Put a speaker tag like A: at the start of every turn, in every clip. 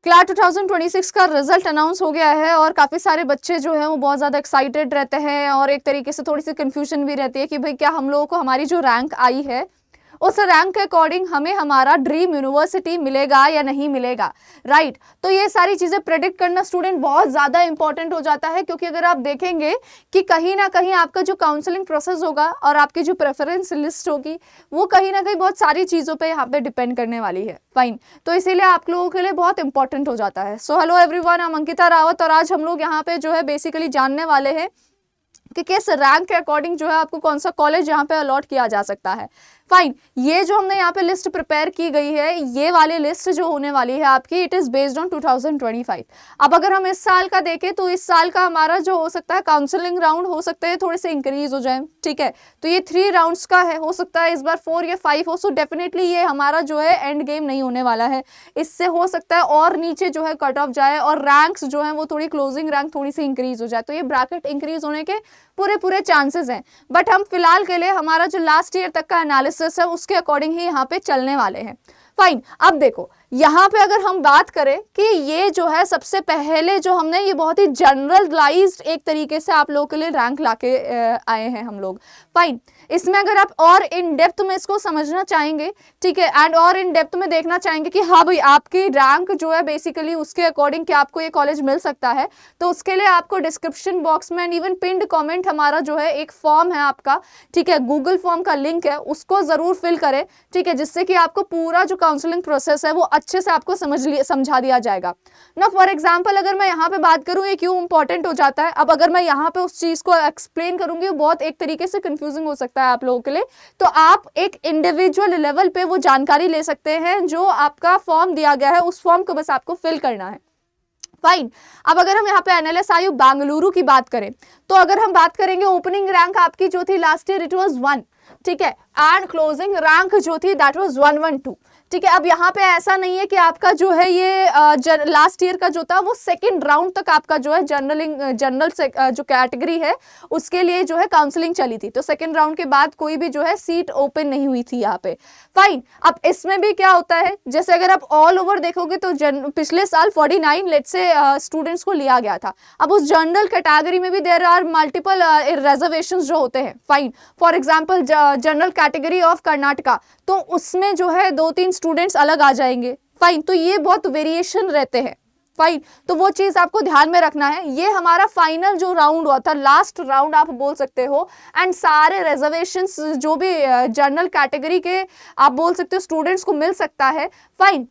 A: Class 2026 का result announce हो गया है और काफ़ी सारे बच्चे जो हैं वो बहुत ज़्यादा एक्साइटेड रहते हैं और एक तरीके से थोड़ी सी कन्फ्यूजन भी रहती है कि भाई क्या हम लोगों को हमारी जो रैंक आई है उस रैंक के अकॉर्डिंग हमें हमारा ड्रीम यूनिवर्सिटी मिलेगा या नहीं मिलेगा, राइट। तो ये सारी चीज़ें प्रेडिक्ट करना स्टूडेंट बहुत ज़्यादा इंपॉर्टेंट हो जाता है, क्योंकि अगर आप देखेंगे कि कहीं ना कहीं आपका जो काउंसलिंग प्रोसेस होगा और आपकी जो प्रेफरेंस लिस्ट होगी वो कहीं ना कहीं बहुत सारी चीज़ों पे यहाँ पे डिपेंड करने वाली है, फाइन। तो इसीलिए आप लोगों के लिए बहुत इंपॉर्टेंट हो जाता है। So hello everyone, I am Ankita Rawat और आज हम लोग यहाँ पे जो है बेसिकली जानने वाले हैं कि किस रैंक के अकॉर्डिंग जो है आपको कौन सा कॉलेज यहाँ पे अलॉट किया जा सकता है, फाइन। ये जो हमने यहाँ पे लिस्ट प्रिपेयर की गई है, ये वाली लिस्ट जो होने वाली है आपकी, इट इज बेस्ड ऑन 2025। अब अगर हम इस साल का देखें तो इस साल का हमारा जो हो सकता है काउंसलिंग राउंड हो सकते हैं थोड़े से इंक्रीज हो जाए, ठीक है। तो ये 3 राउंड्स का है, हो सकता है इस बार 4 या 5 हो। सो डेफिनेटली ये हमारा जो है एंड गेम नहीं होने वाला है, इससे हो सकता है और नीचे जो है कट ऑफ जाए और रैंक्स जो है वो थोड़ी क्लोजिंग रैंक थोड़ी सी इंक्रीज हो जाए। तो ये ब्रैकेट इंक्रीज होने के पूरे चांसेस हैं, बट हम फिलहाल के लिए हमारा जो लास्ट ईयर तक का एनालिसिस है उसके अकॉर्डिंग ही यहाँ पे चलने वाले हैं, फाइन। अब देखो यहाँ पे अगर हम बात करें कि ये जो है सबसे पहले जो हमने ये बहुत ही जनरलाइज्ड एक तरीके से आप लोगों के लिए रैंक लाके आए हैं हम लोग, फाइन। इसमें अगर आप और इन डेप्थ में इसको समझना चाहेंगे, ठीक है, एंड और इन डेप्थ में देखना चाहेंगे कि हाँ भाई आपकी रैंक जो है बेसिकली उसके अकॉर्डिंग कि आपको ये कॉलेज मिल सकता है, तो उसके लिए आपको डिस्क्रिप्शन बॉक्स में एंड इवन पिंड कॉमेंट हमारा जो है एक फॉर्म है आपका, ठीक है, गूगल फॉर्म का लिंक है, उसको जरूर फिल करें, ठीक है, जिससे कि आपको पूरा जो काउंसलिंग प्रोसेस है वो अच्छे से आपको समझा दिया जाएगा ना। फॉर एग्जांपल अगर मैं यहाँ पे बात करूँ ये क्यों इंपॉर्टेंट हो जाता है, अब अगर मैं यहाँ पे उस चीज को एक्सप्लेन करूंगी बहुत एक तरीके से कंफ्यूजिंग हो सकता है आप लोगों के लिए, तो आप एक इंडिविजुअल लेवल पे वो जानकारी ले सकते हैं जो आपका फॉर्म दिया गया है, उस फॉर्म को बस आपको फिल करना है, फाइन। अब अगर हम यहाँ पे एनएलएसआईयू बेंगलुरु की बात करें तो अगर हम बात करेंगे ओपनिंग रैंक आपकी जो थी लास्ट ईयर इट वाज 1, ठीक है, एंड क्लोजिंग रैंक जो थी दैट वाज 112, ठीक है। अब यहाँ पे ऐसा नहीं है कि आपका जो है ये लास्ट ईयर का जो था वो सेकंड राउंड तक आपका जो है जनरल जो कैटेगरी है उसके लिए जो है काउंसलिंग चली थी, तो सेकंड राउंड के बाद कोई भी जो है सीट ओपन नहीं हुई थी यहाँ पे, फाइन। अब इसमें भी क्या होता है, जैसे अगर आप ऑल ओवर देखोगे तो पिछले साल 49 लेट्स से स्टूडेंट्स को लिया गया था। अब उस जनरल कैटेगरी में भी देयर आर मल्टीपल रिजर्वेशंस जो होते हैं, fine. For example general category of Karnataka, तो उसमें जो है 2-3 स्टूडेंट्स अलग आ जाएंगे, फाइन। तो ये बहुत वेरिएशन रहते हैं, फाइन। तो वो चीज आपको ध्यान में रखना है। ये हमारा फाइनल जो राउंड हुआ था, लास्ट राउंड आप बोल सकते हो, एंड सारे रिजर्वेशंस जो भी जनरल कैटेगरी के आप बोल सकते हो स्टूडेंट्स को मिल सकता है, फाइन।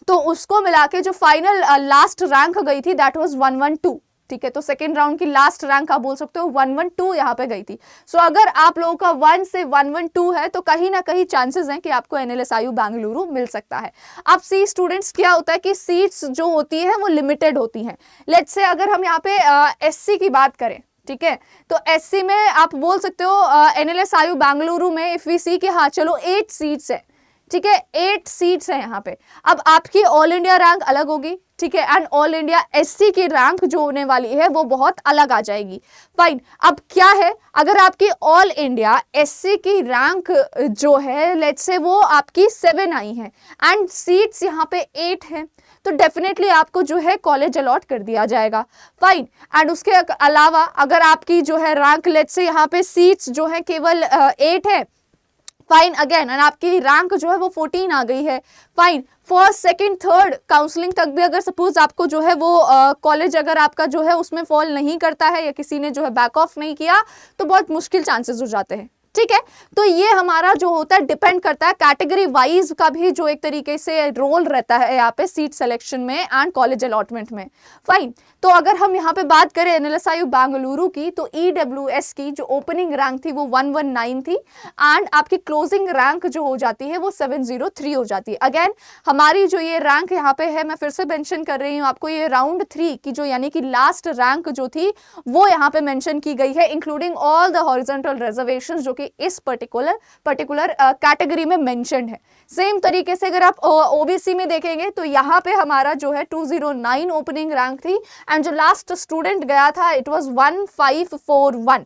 A: तो उसको मिला के जो फाइनल लास्ट रैंक गई थी दैट वाज 112, ठीक है। तो सेकेंड राउंड की लास्ट रैंक आप बोल सकते हो 112 यहाँ पे गई थी। सो अगर आप लोगों का 1 से 112 है तो कहीं ना कहीं चांसेस हैं कि आपको एनएलएसआईयू बेंगलुरु मिल सकता है। अब सी स्टूडेंट्स क्या होता है कि सीट्स जो होती है वो लिमिटेड होती हैं। लेट्स से अगर हम यहाँ पे एससी की बात करें, ठीक है, तो एससी में आप बोल सकते हो एनएलएसआईयू बेंगलुरु में इफ वी सी कि हाँ चलो 8 सीट्स है, ठीक है, 8 सीट्स है यहाँ पे। अब आपकी ऑल इंडिया रैंक अलग होगी, ठीक है, एंड ऑल इंडिया एससी की रैंक जो होने वाली है वो बहुत अलग आ जाएगी, फाइन। अब क्या है, अगर आपकी ऑल इंडिया एससी की रैंक जो है लेट्स से वो आपकी 7 आई है एंड सीट्स यहाँ पे 8 हैं, तो डेफिनेटली आपको जो है कॉलेज अलॉट कर दिया जाएगा, फाइन। एंड उसके अलावा अगर आपकी जो है रैंक लेट्स से यहाँ पे सीट्स जो है केवल 8 है, फाइन, अगेन, एंड आपकी रैंक जो है वो 14 आ गई है, fine. First second third counselling तक भी अगर सपोज आपको जो है वो कॉलेज अगर आपका जो है उसमें फॉल नहीं करता है या किसी ने जो है बैक ऑफ नहीं किया तो बहुत मुश्किल चांसेस हो जाते हैं, ठीक है। तो ये हमारा जो होता है डिपेंड करता है कैटेगरी वाइज का भी जो एक तरीके से रोल रहता है यहाँ पे सीट सिलेक्शन में एंड कॉलेज अलॉटमेंट में, फाइन। तो अगर हम यहाँ पे बात करें एनएलएसआईयू बेंगलुरु की तो ईडब्ल्यूएस की जो ओपनिंग रैंक थी वो 119 थी एंड आपकी क्लोजिंग रैंक जो हो जाती है वो 703 हो जाती है। अगेन हमारी जो ये रैंक यहाँ पे है, मैं फिर से मेंशन कर रही हूँ आपको, ये राउंड 3 की जो यानी कि लास्ट रैंक जो थी वो यहाँ पे मेंशन की गई है including all the horizontal reservations जो कि इस पर्टिकुलर कैटेगरी में मेंशन्ड है। सेम तरीके से अगर आप ओबीसी में देखेंगे तो यहाँ पे हमारा जो है 209 ओपनिंग रैंक थी एंड जो लास्ट स्टूडेंट गया था इट वाज 1541,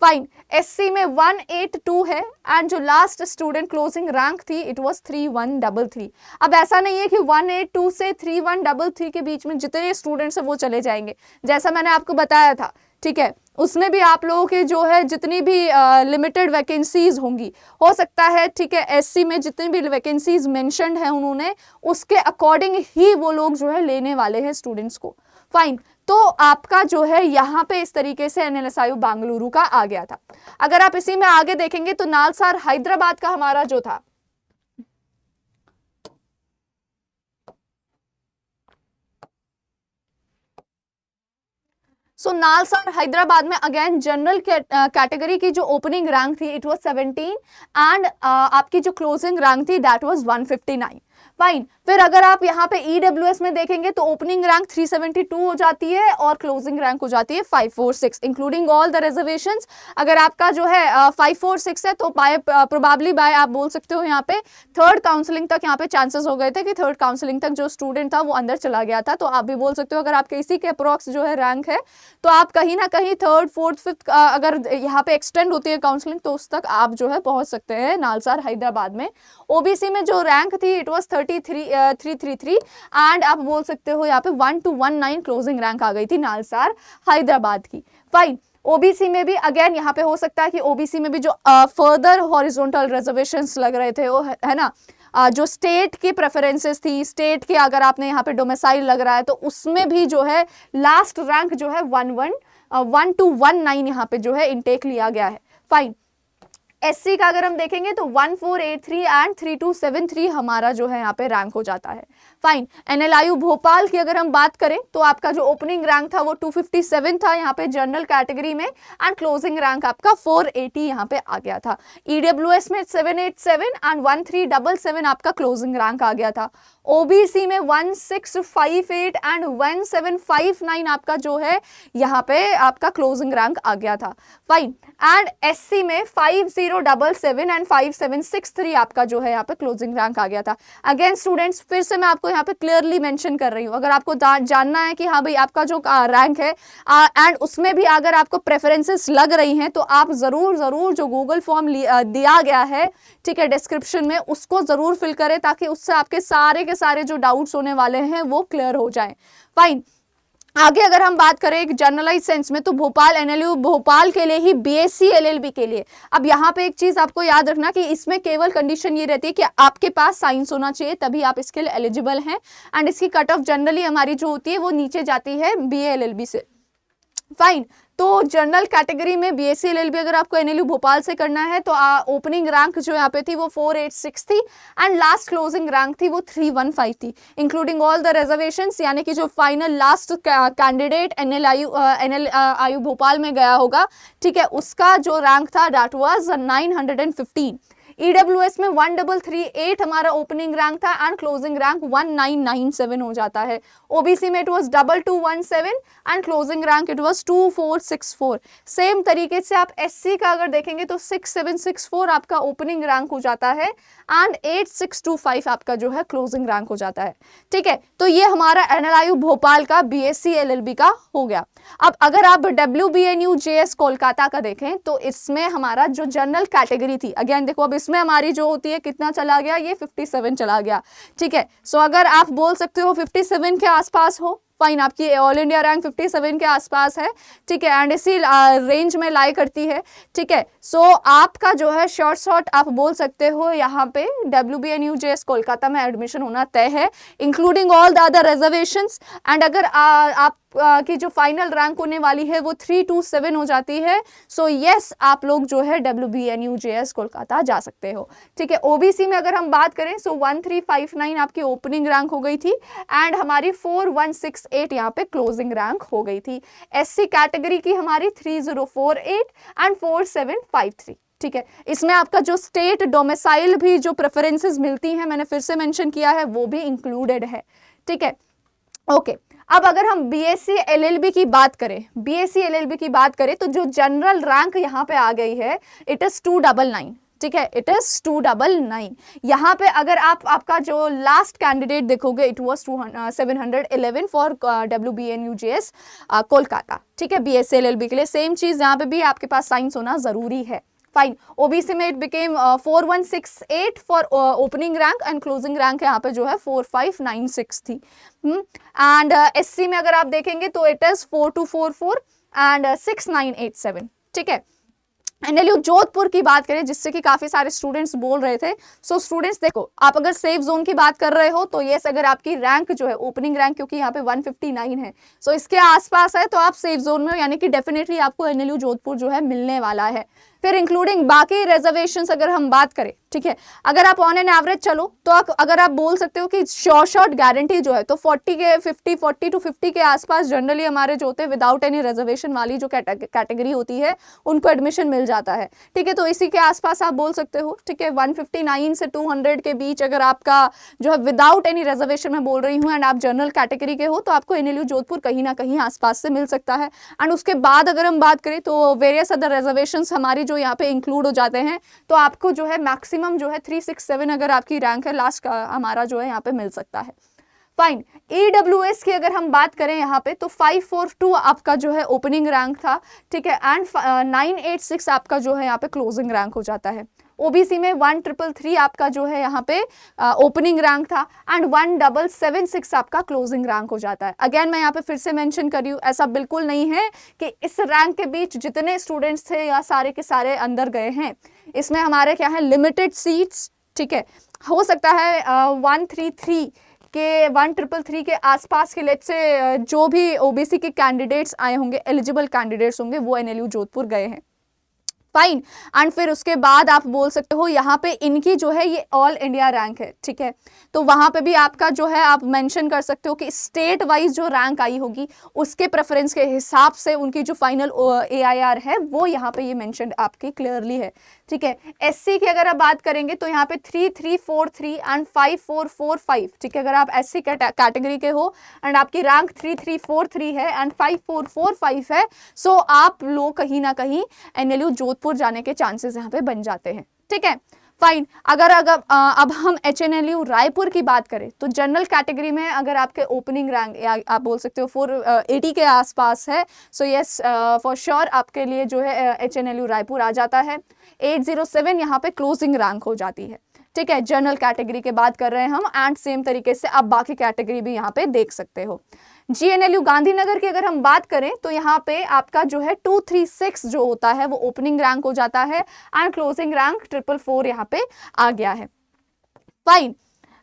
A: फाइन। एससी में 182 है एंड जो लास्ट स्टूडेंट क्लोजिंग रैंक थी इट वाज 3133। अब ऐसा नहीं है कि 182 से 3133 के बीच में जितने स्टूडेंट्स हैं वो चले जाएंगे, जैसा मैंने आपको बताया था, ठीक है, उसमें भी आप लोगों के जो है जितनी भी लिमिटेड वैकेंसीज होंगी, हो सकता है, ठीक है, एससी में जितनी भी वैकेंसीज मेंशन्ड है उन्होंने उसके अकॉर्डिंग ही वो लोग जो है लेने वाले हैं स्टूडेंट्स को। फाइन, तो आपका जो है यहाँ पे इस तरीके से एनएलएसआईयू बेंगलुरु का आ गया था। अगर आप इसी में आगे देखेंगे तो नालसार हैदराबाद का हमारा जो था, सो नालसार हैदराबाद में अगेन जनरल कैटेगरी की जो ओपनिंग रैंक थी इट वाज 17 एंड आपकी जो क्लोजिंग रैंक थी दैट वाज 159। फाइन, फिर अगर आप यहाँ पे ईडब्ल्यूएस में देखेंगे तो ओपनिंग रैंक 372 हो जाती है और क्लोजिंग रैंक हो जाती है 546 इंक्लूडिंग ऑल द रिजर्वेशंस। अगर आपका जो है 546 है तो बाय प्रोबेबली बाय आप बोल सकते हो यहाँ पे थर्ड काउंसलिंग तक यहाँ पे चांसेस हो गए थे कि थर्ड काउंसलिंग तक जो स्टूडेंट था वो अंदर चला गया था, तो आप भी बोल सकते हो अगर आपके इसी के अप्रोक्स जो है रैंक है तो आप कहीं ना कहीं थर्ड फोर्थ फिफ्थ अगर यहाँ पे एक्सटेंड होती है काउंसलिंग तो उस तक आप जो है पहुंच सकते हैं नालसार हैदराबाद में। ओबीसी में जो रैंक थी इट वाज 333 एंड आप बोल सकते हो यहाँ पे 1219 क्लोजिंग रैंक आ गई थी नालसार हैदराबाद की। फाइन, ओबीसी में भी अगेन यहाँ पे हो सकता है कि ओबीसी में भी जो फर्दर हॉरिजॉन्टल रिजर्वेशंस लग रहे थे वो है ना, जो स्टेट की प्रेफरेंसेस थी, स्टेट के अगर आपने यहाँ पे डोमिसाइल लग रहा है तो उसमें भी जो है लास्ट रैंक जो है 1219 यहाँ पे जो है इनटेक लिया गया है। फाइन, एससी का अगर हम देखेंगे तो 1483 एंड 3273 हमारा जो है यहाँ पे रैंक हो जाता है। फाइन, एनएलआईयू भोपाल की अगर हम बात करें तो आपका जो ओपनिंग रैंक था वो 257 था यहाँ पे जनरल कैटेगरी में एंड क्लोजिंग रैंक आपका 480 यहाँ पे आ गया था। ईडब्ल्यूएस में 787 एंड 1377 आपका क्लोजिंग रैंक आ गया था। ओबीसी में 1658 एंड 1759 आपका जो है यहाँ पे आपका क्लोजिंग रैंक आ गया था। फाइन, एंड एससी में 5077 एंड 5763 आपका जो है यहाँ पे क्लोजिंग रैंक आ गया था। अगेन स्टूडेंट्स फिर से मैं आपको यहाँ पे क्लियरली मेंशन कर रही हूँ, अगर आपको जानना है कि हाँ भाई आपका जो रैंक है एंड उसमें भी अगर आपको प्रेफरेंसेस लग रही हैं तो आप जरूर जो गूगल फॉर्म दिया गया है, ठीक है, डिस्क्रिप्शन में, उसको जरूर फिल करें ताकि उससे आपके सारे जो डाउट्स होने वाले हैं वो क्लियर हो जाएं। फाइन, आगे अगर हम बात करें एक जनरलाइज सेंस में तो भोपाल एनएलयू भोपाल के लिए ही बीएससी एलएलबी के लिए, अब यहाँ पे एक चीज आपको याद रखना कि इसमें केवल कंडीशन ये रहती है कि आपके पास साइंस होना चाहिए तभी आप इसके लिए एलिजिबल हैं एंड इसकी कट ऑफ जनरली हमारी जो होती है वो नीचे जाती है बीए एलएलबी से। फाइन, तो जनरल कैटेगरी में बीएससी एलएलबी अगर आपको एनएलयू भोपाल से करना है तो ओपनिंग रैंक जो यहाँ पे थी वो 486 थी एंड लास्ट क्लोजिंग रैंक थी वो 315 थी इंक्लूडिंग ऑल द रिजर्वेशंस, यानी कि जो final last candidate NLIU Bhopal में गया होगा, ठीक है, उसका जो रैंक था दैट वाज 915। ईडब्ल्यूएस में 1338 हमारा ओपनिंग रैंक था एंड क्लोजिंग रैंक 1997 हो जाता है। ओबीसी में it was 2217 and closing rank it was 2464। Same तरीके से आप एससी का अगर देखेंगे तो 6764 आपका ओपनिंग रैंक हो जाता है एंड 8625 आपका जो है क्लोजिंग रैंक हो जाता है। ठीक है, तो ये हमारा एनएलआईयू भोपाल का बीएससी एलएलबी का हो गया। अब अगर आप डब्ल्यूबीएनयू जेएस कोलकाता का देखें तो इसमें हमारा जो जनरल कैटेगरी थी, अगेन देखो अब इसमें हमारी जो होती है कितना चला गया, ये 57 चला गया। ठीक है, सो अगर आप बोल सकते हो 57 के आसपास हो, फाइन, आपकी ऑल इंडिया रैंक 57 के आसपास है, ठीक है, एंड इसी रेंज में लाई करती है। ठीक है, सो आपका जो है शॉर्ट आप बोल सकते हो यहाँ पे डब्ल्यूबीएनयू जेएस कोलकाता में एडमिशन होना तय है including all the other reservations and अगर आप की जो फाइनल रैंक होने वाली है वो 327 हो जाती है, सो यस आप लोग जो है डब्ल्यूबीएनयू जेएस कोलकाता जा सकते हो। ठीक है, ओबीसी में अगर हम बात करें सो 1359 आपकी ओपनिंग रैंक हो गई थी एंड हमारी 4168 यहाँ पे क्लोजिंग रैंक हो गई थी। एससी कैटेगरी की हमारी 3048 एंड 4753। ठीक है, इसमें आपका जो स्टेट डोमिसाइल भी जो प्रेफरेंसेस मिलती हैं मैंने फिर से मेंशन किया है वो भी इंक्लूडेड है। ठीक है, ओके, अब अगर हम बीएससी एलएलबी की बात करें, बीएससी एलएलबी की बात करें तो जो जनरल रैंक यहाँ पे आ गई है इट इज 299। ठीक है, इट इज 299। यहाँ पे अगर आपका जो लास्ट कैंडिडेट देखोगे it was 711 for WBNUJS Kolkata, ठीक है, BSc LLB के लिए। सेम चीज यहाँ पे भी आपके पास साइंस होना जरूरी है। फाइन, ओबीसी में it became 4168 for opening rank and closing rank यहाँ पे जो है 4596 थी। एंड SC में अगर आप देखेंगे तो इट इज 4244 एंड 6987, ठीक है। NLU जोधपुर की बात करें, जिससे कि काफी सारे स्टूडेंट्स बोल रहे थे, सो स्टूडेंट्स देखो, आप अगर सेफ जोन की बात कर रहे हो तो यस, अगर आपकी रैंक जो है ओपनिंग रैंक, क्योंकि यहाँ पे 159 है, सो इसके आसपास है, तो आप सेफ जोन में हो, यानी कि डेफिनेटली आपको NLU जोधपुर जो है मिलने वाला है। फिर इंक्लूडिंग बाकी रिजर्वेशंस अगर हम बात करें, ठीक है, अगर आप ऑन एन एवरेज चलो तो अगर आप बोल सकते हो कि शॉर्ट गारंटी जो है तो 40 to 50 के आसपास जनरली हमारे जो होते हैं विदाउट एनी रिजर्वेशन वाली जो कैटेगरी होती है उनको एडमिशन मिल जाता है, ठीक है। तो इसी के आसपास आप बोल सकते हो, ठीक है, 159 से 200 के बीच अगर आपका जो है विदाउट एनी रिजर्वेशन मैं बोल रही हूँ एंड आप जनरल कैटेगरी के हो, तो आपको NLU जोधपुर कहीं ना कहीं आसपास से मिल सकता है। एंड उसके बाद अगर हम बात करें तो वेरियस अदर रिजर्वेशंस हमारी जो यहाँ पे इंक्लूड हो जाते हैं, तो आपको जो है मैक्सिमम जो है 367 अगर आपकी रैंक है लास्ट का हमारा जो है यहाँ पे मिल सकता है। फाइन, EWS की अगर हम बात करें यहाँ पे तो 542 आपका जो है ओपनिंग रैंक था, ठीक है, एंड 986 आपका जो है यहाँ पे क्लोजिंग रैंक हो जाता है। ओबीसी में 1333 आपका जो है यहाँ पे ओपनिंग रैंक था एंड 1776 आपका क्लोजिंग रैंक हो जाता है। अगेन मैं यहाँ पे फिर से मेंशन कर रही हूँ, ऐसा बिल्कुल नहीं है कि इस रैंक के बीच जितने स्टूडेंट्स थे या सारे के सारे अंदर गए हैं, इसमें हमारे क्या है लिमिटेड सीट्स, ठीक है। हो सकता है 133 के 1333 के आसपास के लेट से जो भी ओबीसी के कैंडिडेट्स आए होंगे, एलिजिबल कैंडिडेट्स होंगे, वो NLU जोधपुर गए हैं। फाइन, एंड फिर उसके बाद आप बोल सकते हो यहाँ पे इनकी जो है ये ऑल इंडिया रैंक है, ठीक है, तो वहाँ पे भी आपका जो है आप मेंशन कर सकते हो कि स्टेट वाइज जो रैंक आई होगी उसके प्रेफरेंस के हिसाब से उनकी जो फाइनल AIR है वो यहाँ पे ये मेंशन आपकी क्लियरली है, ठीक है। SC की अगर आप बात करेंगे तो यहाँ पे 3343 एंड 5445, ठीक है, अगर आप SC कैटेगरी के हो एंड आपकी रैंक 3343 है एंड 5445 है, सो आप लोग कहीं ना कहीं NLU जोधपुर जाने के चांसेस यहाँ पे बन जाते हैं, ठीक है। फाइन, अगर अब हम HNLU रायपुर की बात करें तो जनरल कैटेगरी में अगर आपके ओपनिंग रैंक या आप बोल सकते हो 480 के आसपास है, सो यस फॉर श्योर आपके लिए जो है HNLU रायपुर आ जाता है। 807 यहाँ पे क्लोजिंग रैंक हो जाती है, ठीक है, जनरल कैटेगरी के बात कर रहे हैं हम, एंड सेम तरीके से आप बाकी कैटेगरी भी यहाँ पे देख सकते हो। GNLU गांधीनगर की अगर हम बात करें तो यहाँ पे आपका जो है 236 जो होता है वो ओपनिंग रैंक हो जाता है एंड क्लोजिंग रैंक 444 यहाँ पे आ गया है। फाइन,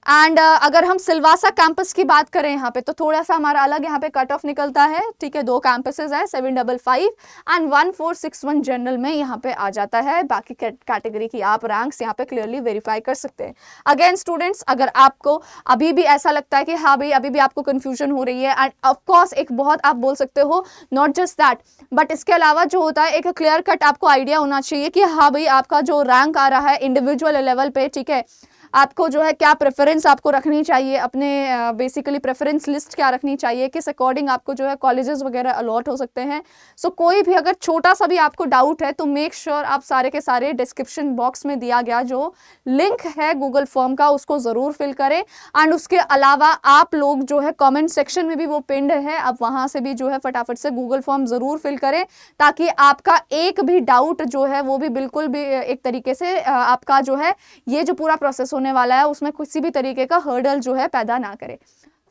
A: एंड अगर हम सिलवासा कैंपस की बात करें यहाँ पे तो थोड़ा सा हमारा अलग यहाँ पे कट ऑफ निकलता है, ठीक है, 2 कैंपसेस है, 755 एंड 1461 जनरल में यहाँ पे आ जाता है। बाकी कैटेगरी की आप रैंक्स यहाँ पे क्लियरली वेरीफाई कर सकते हैं। अगेन स्टूडेंट्स, अगर आपको अभी भी ऐसा लगता है कि हाँ भाई अभी भी आपको कन्फ्यूजन हो रही है, एंड ऑफकोर्स एक बहुत आप बोल सकते हो नॉट जस्ट दैट, बट इसके अलावा जो होता है एक क्लियर कट आपको आइडिया होना चाहिए कि हाँ भाई आपका जो रैंक आ रहा है इंडिविजुअल लेवल पे, ठीक है, आपको जो है क्या प्रेफरेंस आपको रखनी चाहिए, अपने बेसिकली प्रेफरेंस लिस्ट क्या रखनी चाहिए, किस अकॉर्डिंग आपको जो है कॉलेजेस वगैरह अलॉट हो सकते हैं। सो कोई भी अगर छोटा सा भी आपको डाउट है तो मेक श्योर आप सारे के सारे डिस्क्रिप्शन बॉक्स में दिया गया जो लिंक है गूगल फॉर्म का उसको ज़रूर फिल करें। एंड उसके अलावा आप लोग जो है कॉमेंट सेक्शन में भी वो पिंड है, आप वहाँ से भी जो है फटाफट से गूगल फॉर्म ज़रूर फिल करें ताकि आपका एक भी डाउट जो है वो भी बिल्कुल भी एक तरीके से आपका जो है ये जो पूरा प्रोसेस होने वाला है उसमें किसी भी तरीके का हर्डल जो है पैदा ना करे।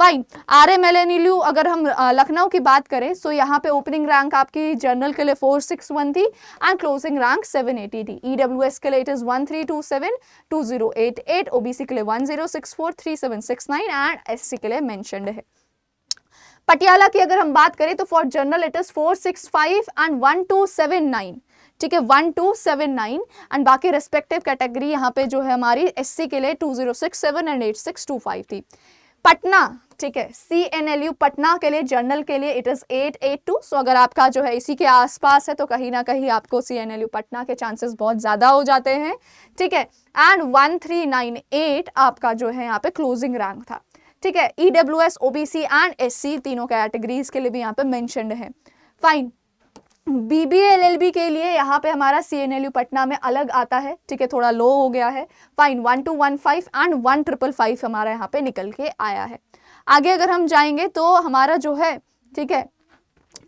A: फाइन, RMLNLU अगर हम लखनऊ की बात करें तो यहाँ पे ओपनिंग रैंक आपकी जनरल के लिए 461 थी एंड क्लोजिंग रैंक 780 थी। EWS के लिए इट इज 1327 2088, OBC के लिए 1064 3769 एंड SC के लिए मेंशन्ड है। पटियाला की अगर हम बात करें तो for general it is 465 and 1279, ठीक है, 1279 एंड बाकी रेस्पेक्टिव कैटेगरी यहाँ पे जो है हमारी SC के लिए 2067 एंड 8625 थी। पटना, ठीक है, CNLU पटना के लिए जनरल के लिए इट इज 882, सो अगर आपका जो है इसी के आसपास है तो कहीं ना कहीं आपको CNLU पटना के चांसेस बहुत ज़्यादा हो जाते हैं, ठीक है, एंड 1398 आपका जो है यहाँ पे क्लोजिंग रैंक था, ठीक है। EWS, OBC एंड SC तीनों कैटेगरीज के लिए भी यहाँ पे मेंशन्ड है। फाइन, BBA LLB के लिए यहाँ पे हमारा CNLU पटना में अलग आता है, ठीक है, थोड़ा लो हो गया है। फाइन, 1215 एंड 1555 हमारा यहाँ पे निकल के आया है। आगे अगर हम जाएंगे तो हमारा जो है, ठीक है,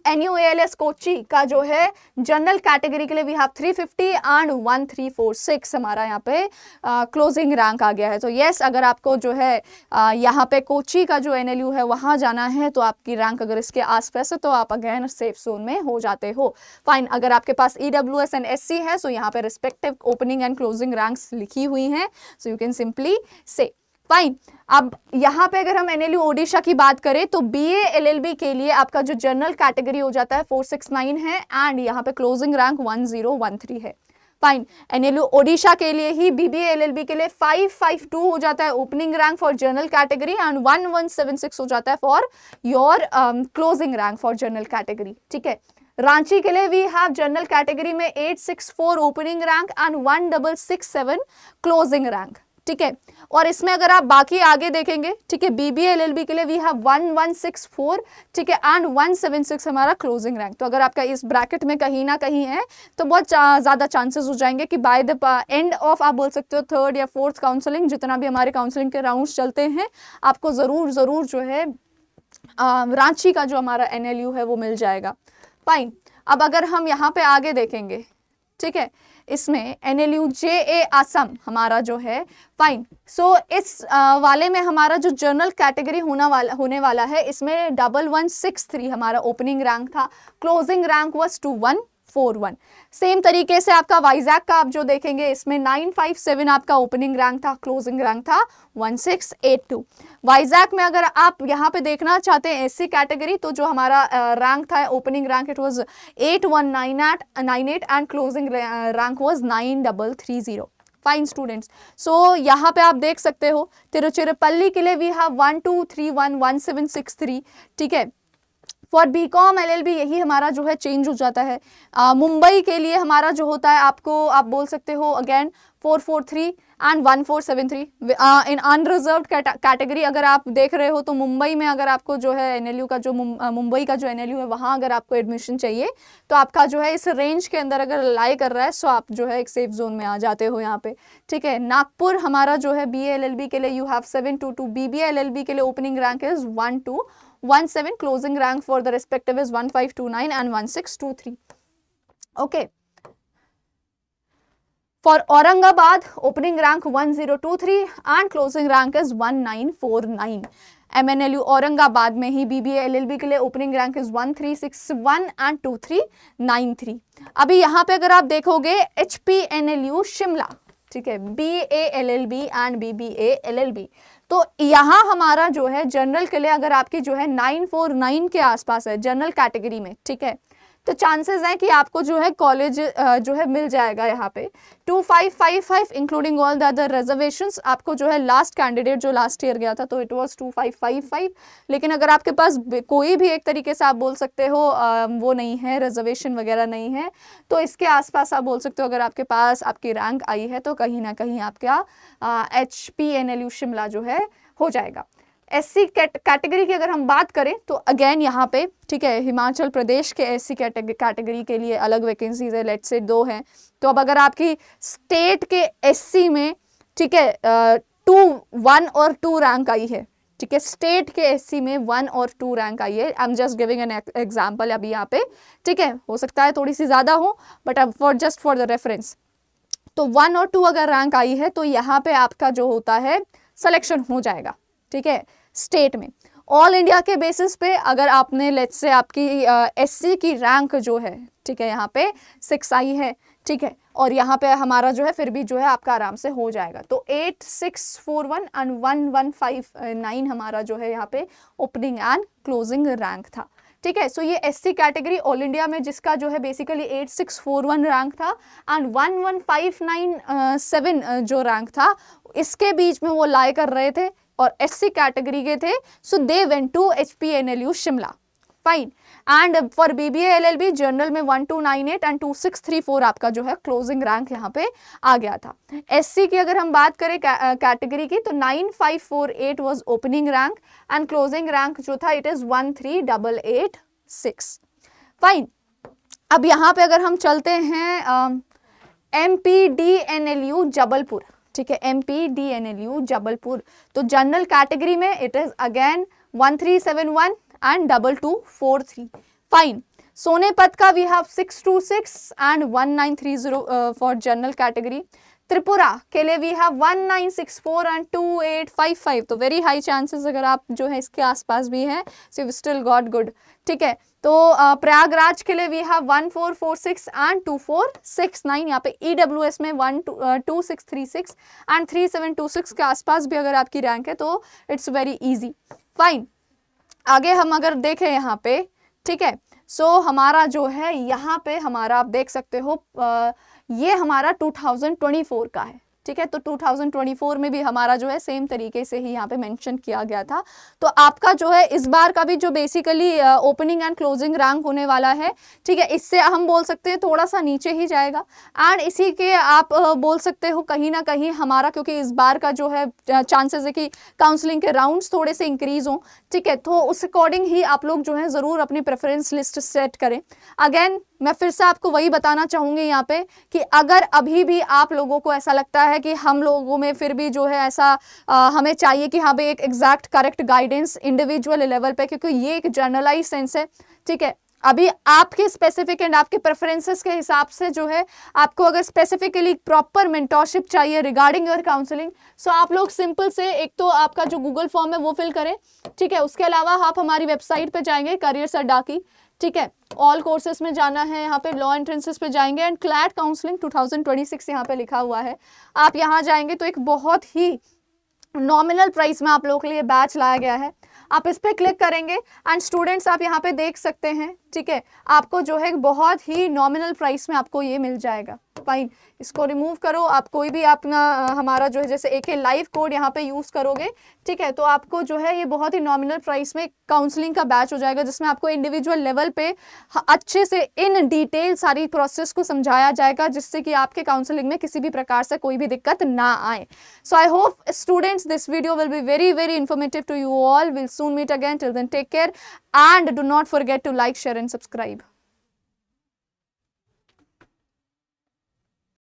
A: NUALS कोची का जो है जनरल कैटेगरी के लिए वी हैव 350 एंड 1346 हमारा यहाँ पे क्लोजिंग रैंक आ गया है। तो यस, अगर आपको जो है यहाँ पे कोची का जो NLU है वहाँ जाना है तो आपकी रैंक अगर इसके आसपास है तो आप अगेन सेफ जोन में हो जाते हो। फाइन, अगर आपके पास EWS एंड SC है सो यहाँ पे respective opening and closing ranks लिखी हुई हैं, सो यू कैन सिंपली से। फाइन, अब यहाँ पे अगर हम NLU ओडिशा की बात करें तो BA LLB के लिए आपका जो जनरल कैटेगरी हो जाता है 469 है एंड यहाँ पे क्लोजिंग रैंक 1013 है। फाइन, NLU ओडिशा के लिए ही BBA LLB के लिए 552 हो जाता है opening rank for general category and 1176 हो जाता है for your closing rank for general category, ठीक है। रांची के लिए वी हैव जनरल कैटेगरी में 864 opening rank and 1667 closing rank, ठीक है। और इसमें अगर आप बाकी आगे देखेंगे, ठीक है, BBA LLB के लिए वी हैव 1164, ठीक है, एंड 176 हमारा क्लोजिंग रैंक। तो अगर आपका इस ब्रैकेट में कहीं ना कहीं है तो बहुत ज़्यादा चांसेस हो जाएंगे कि बाय द एंड ऑफ, आप बोल सकते हो, थर्ड या फोर्थ काउंसलिंग, जितना भी हमारे काउंसलिंग के राउंड्स चलते हैं, आपको ज़रूर जो है रांची का जो हमारा NLU है वो मिल जाएगा। फाइन, अब अगर हम यहाँ पे आगे देखेंगे, ठीक है, इसमें NLU JA असम हमारा जो है, फाइन, सो इस वाले में हमारा जो जनरल कैटेगरी होने वाला है इसमें 1163 हमारा ओपनिंग रैंक था, क्लोजिंग रैंक वाज 2141। सेम तरीके से आपका वाइजैग का आप जो देखेंगे इसमें 957 आपका ओपनिंग रैंक था, क्लोजिंग रैंक था 1682। वाइजैग में अगर आप यहाँ पे देखना चाहते हैं SC कैटेगरी तो जो हमारा रैंक था opening rank it was 8198 and closing rank was 9330। Fine students, so यहाँ पे आप देख सकते हो तिरुचिरापल्ली के लिए वी हैव 12311763, ठीक है। फॉर BCom LLB यही हमारा जो है चेंज हो जाता है। मुंबई के लिए हमारा जो होता है, आपको आप बोल सकते हो again 443 and 1473 in unreserved category. अगर आप देख रहे हो तो मुंबई में अगर आपको जो है NLU का जो मुंबई का जो NLU है वहाँ अगर आपको एडमिशन चाहिए तो आपका जो है इस रेंज के अंदर अगर लाई कर रहा है सो आप जो है एक सेफ जोन में आ जाते हो यहाँ पे, ठीक है। नागपुर हमारा जो है BA LLB के लिए यू हैव 722, BBA LLB के लिए opening rank is 1217, closing rank for the respective is 1529 and 1623. Okay. For Aurangabad, opening rank 1023 and closing rank is 1949. MNLU Aurangabad में ही BBA LLB के लिए ओपनिंग रैंक इज 1361 एंड 2393। अभी यहाँ पे अगर आप देखोगे HPNLU शिमला, ठीक है, BA LLB and BBA LLB, तो यहाँ हमारा जो है जनरल के लिए अगर आपकी जो है 949 के आसपास है जनरल कैटेगरी में, ठीक है, तो चांसेस हैं कि आपको जो है कॉलेज जो है मिल जाएगा यहाँ पे 2555 including all the other reservations. आपको जो है लास्ट कैंडिडेट जो लास्ट ईयर गया था तो इट वाज 2555, लेकिन अगर आपके पास कोई भी एक तरीके से आप बोल सकते हो वो नहीं है, रिजर्वेशन वगैरह नहीं है, तो इसके आसपास आप बोल सकते हो अगर आपके पास आपकी रैंक आई है तो कहीं ना कहीं आपका HPNLU शिमला जो है हो जाएगा। SC कैटेगरी की अगर हम बात करें तो अगेन यहाँ पे, ठीक है, हिमाचल प्रदेश के SC कैटेगरी के लिए अलग वैकेंसीज है, लेट्स से 2 हैं। तो अब अगर आपकी स्टेट के SC में, ठीक है, 1 और 2 रैंक आई है, ठीक है, स्टेट के SC में 1 और 2 रैंक आई है, I am just giving an example अभी यहाँ पे, ठीक है, हो सकता है थोड़ी सी ज़्यादा हो बट अब जस्ट फॉर द रेफरेंस, तो 1 और 2 अगर रैंक आई है तो यहाँ पे आपका जो होता है सिलेक्शन हो जाएगा, ठीक है, स्टेट में। ऑल इंडिया के बेसिस पे अगर आपने लेट्स से आपकी SC की रैंक जो है, ठीक है, यहाँ पे 6 आई है, ठीक है, और यहाँ पे हमारा जो है फिर भी जो है आपका आराम से हो जाएगा। तो 8641 एंड 1159 हमारा जो है यहाँ पे ओपनिंग एंड क्लोजिंग रैंक था, ठीक है। सो ये SC कैटेगरी ऑल इंडिया में जिसका जो है बेसिकली 8641 रैंक था एंड 11597 जो रैंक था, इसके बीच में वो लाई कर रहे थे और SC कैटेगरी के थे, so they went to HPNLU Shimla. Fine, and for BBA LLB general में 1298 एंड 2634 आपका जो है क्लोजिंग रैंक यहाँ पे आ गया था। SC की अगर हम बात करें कैटेगरी की तो 9548 was opening rank and closing rank जो था इट इज 13886। फाइन, अब यहाँ पे अगर हम चलते हैं MPDNLU जबलपुर, ठीक है, MPDNLU जबलपुर, तो जनरल कैटेगरी में it is again 1371 and 2243. Fine. Sonepat का we have 626 and 1930 for general category. Tripura के लिए वी हैव 1964 एंड 2855, तो वेरी हाई चांसेस अगर आप जो है इसके आसपास भी हैं, so you still got good. ठीक है, तो प्रयागराज के लिए वी हैव 1446 एंड 2469. यहाँ पे EWS में 2636 एंड 3726 के आसपास भी अगर आपकी रैंक है तो इट्स वेरी इजी. फाइन. आगे हम अगर देखें यहाँ पे, ठीक है, सो हमारा जो है यहाँ पे हमारा आप देख सकते हो ये हमारा 2024 का है. ठीक है, तो 2024 में भी हमारा जो है सेम तरीके से ही यहाँ पे मेंशन किया गया था. तो आपका जो है इस बार का भी जो basically opening and closing rank होने वाला है, ठीक है, इससे हम बोल सकते हैं थोड़ा सा नीचे ही जाएगा. एंड इसी के आप बोल सकते हो कहीं ना कहीं हमारा, क्योंकि इस बार का जो है चांसेस है कि काउंसलिंग के राउंड्स थोड़े से इंक्रीज हों. ठीक है, तो उस अकॉर्डिंग ही आप लोग जो है ज़रूर अपनी प्रेफरेंस लिस्ट सेट करें. अगेन मैं फिर से आपको वही बताना चाहूँगी यहाँ पे कि अगर अभी भी आप लोगों को ऐसा लगता है कि हम लोगों में फिर भी जो है ऐसा हमें चाहिए कि हाँ भाई एक exact correct guidance individual level पे, क्योंकि ये एक जनरलाइज सेंस है. ठीक है, अभी आपके स्पेसिफिक एंड आपके प्रेफरेंसेस के हिसाब से जो है आपको अगर स्पेसिफिकली प्रॉपर मेंटोरशिप चाहिए रिगार्डिंग योर काउंसलिंग, सो आप लोग सिंपल से एक तो आपका जो गूगल फॉर्म है वो फिल करें. ठीक है, उसके अलावा आप हमारी वेबसाइट पे जाएंगे करियर्स अड्डा की. ठीक है, ऑल कोर्सेज में जाना है, यहाँ पे लॉ एंट्रेंसेस पे जाएंगे एंड क्लैट काउंसलिंग 2026 यहाँ पे लिखा हुआ है. आप यहाँ जाएंगे तो एक बहुत ही नॉमिनल प्राइस में आप लोगों के लिए बैच लाया गया है. आप इस पर क्लिक करेंगे एंड स्टूडेंट्स आप यहाँ पे देख सकते हैं. ठीक है, आपको जो है बहुत ही नॉमिनल प्राइस में आपको ये मिल जाएगा. फाइन, इसको रिमूव करो. आप कोई भी अपना हमारा जो है जैसे एक लाइव कोड यहाँ पे यूज़ करोगे, ठीक है, तो आपको जो है ये बहुत ही नॉमिनल प्राइस में काउंसलिंग का बैच हो जाएगा, जिसमें आपको इंडिविजुअल लेवल पे अच्छे से इन डिटेल सारी प्रोसेस को समझाया जाएगा, जिससे कि आपके काउंसलिंग में किसी भी प्रकार से कोई भी दिक्कत ना आए. So I hope students this video will be very very informative to you all. Will soon meet again. Till then take care and do not forget to like, share and subscribe.